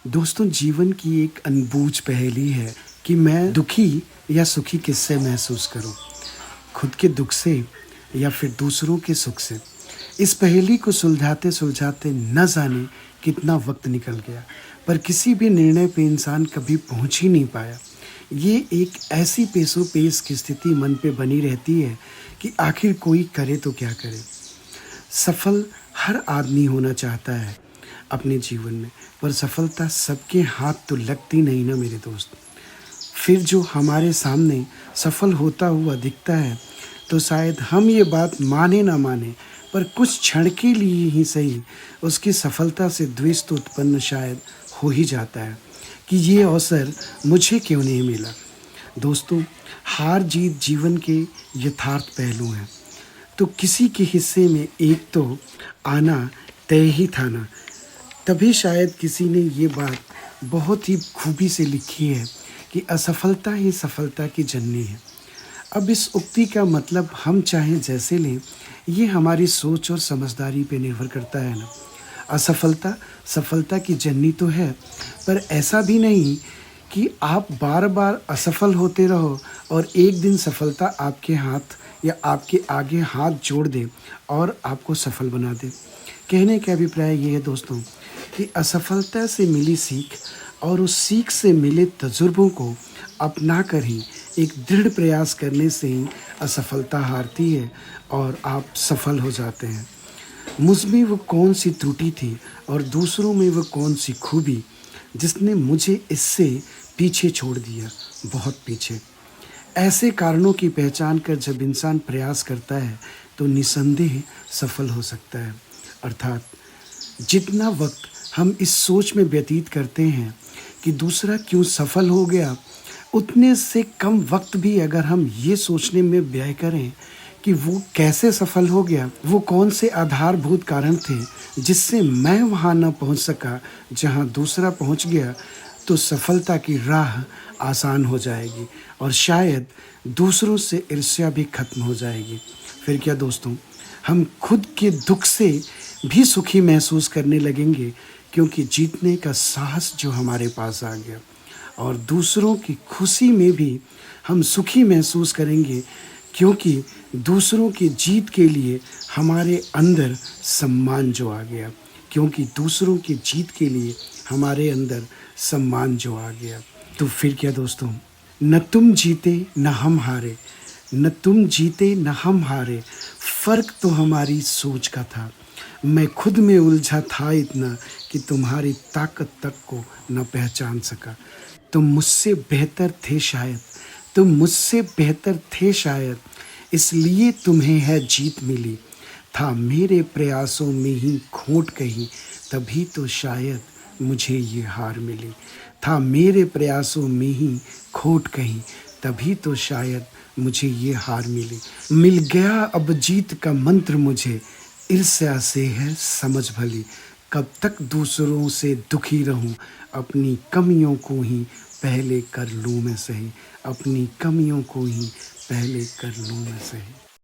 दोस्तों, जीवन की एक अनबूझ पहेली है कि मैं दुखी या सुखी किससे महसूस करूं, खुद के दुख से या फिर दूसरों के सुख से। इस पहेली को सुलझाते सुलझाते न जाने कितना वक्त निकल गया, पर किसी भी निर्णय पे इंसान कभी पहुंच ही नहीं पाया। ये एक ऐसी पेशो पेश की स्थिति मन पे बनी रहती है कि आखिर कोई करे तो क्या करे। सफल हर आदमी होना चाहता है अपने जीवन में, पर सफलता सबके हाथ तो लगती नहीं ना मेरे दोस्त। फिर जो हमारे सामने सफल होता हुआ दिखता है, तो शायद हम ये बात माने ना माने, पर कुछ क्षण के लिए ही सही उसकी सफलता से द्वेष तो उत्पन्न शायद हो ही जाता है कि ये अवसर मुझे क्यों नहीं मिला। दोस्तों, हार जीत जीवन के यथार्थ पहलू हैं, तो किसी के हिस्से में एक तो आना तय ही था ना। तभी शायद किसी ने ये बात बहुत ही खूबी से लिखी है कि असफलता ही सफलता की जननी है। अब इस उक्ति का मतलब हम चाहें जैसे लें, ये हमारी सोच और समझदारी पे निर्भर करता है ना। असफलता सफलता की जननी तो है, पर ऐसा भी नहीं कि आप बार-बार असफल होते रहो और एक दिन सफलता आपके हाथ या आपके आगे हाथ जोड़ दे और आपको सफल बना दे। कहने का अभिप्राय ये है दोस्तों कि असफलता से मिली सीख और उस सीख से मिले तजुर्बों को अपना कर ही एक दृढ़ प्रयास करने से ही असफलता हारती है और आप सफल हो जाते हैं। मुझ में वो कौन सी त्रुटि थी और दूसरों में वो कौन सी खूबी जिसने मुझे इससे पीछे छोड़ दिया, बहुत पीछे। ऐसे कारणों की पहचान कर जब इंसान प्रयास करता है, तो निसंदेह सफल हो सकता है। अर्थात जितना वक्त हम इस सोच में व्यतीत करते हैं कि दूसरा क्यों सफल हो गया, उतने से कम वक्त भी अगर हम ये सोचने में व्यय करें कि वो कैसे सफल हो गया, वो कौन से आधारभूत कारण थे जिससे मैं वहाँ ना पहुँच सका जहाँ दूसरा पहुँच गया, तो सफलता की राह आसान हो जाएगी और शायद दूसरों से ईर्ष्या भी खत्म हो जाएगी। फिर क्या दोस्तों, हम खुद के दुख से भी सुखी महसूस करने लगेंगे, क्योंकि जीतने का साहस जो हमारे पास आ गया, और दूसरों की खुशी में भी हम सुखी महसूस करेंगे, क्योंकि दूसरों की जीत के लिए हमारे अंदर सम्मान जो आ गया, क्योंकि दूसरों की जीत के लिए हमारे अंदर सम्मान जो आ गया। तो फिर क्या दोस्तों, न तुम जीते न हम हारे, न तुम जीते न हम हारे, फ़र्क तो हमारी सोच का था। मैं खुद में उलझा था इतना कि तुम्हारी ताकत तक को न पहचान सका। तुम मुझसे बेहतर थे शायद, तुम मुझसे बेहतर थे शायद, इसलिए तुम्हें है जीत मिली। था मेरे प्रयासों में ही खोट कहीं, तभी तो शायद मुझे ये हार मिली। था मेरे प्रयासों में ही खोट कहीं, तभी तो शायद मुझे ये हार मिली। मिल गया अब जीत का मंत्र मुझे, ईर्ष्या से है समझ भली। कब तक दूसरों से दुखी रहूं, अपनी कमियों को ही पहले कर लूं मैं सही, अपनी कमियों को ही पहले कर लूं मैं सही।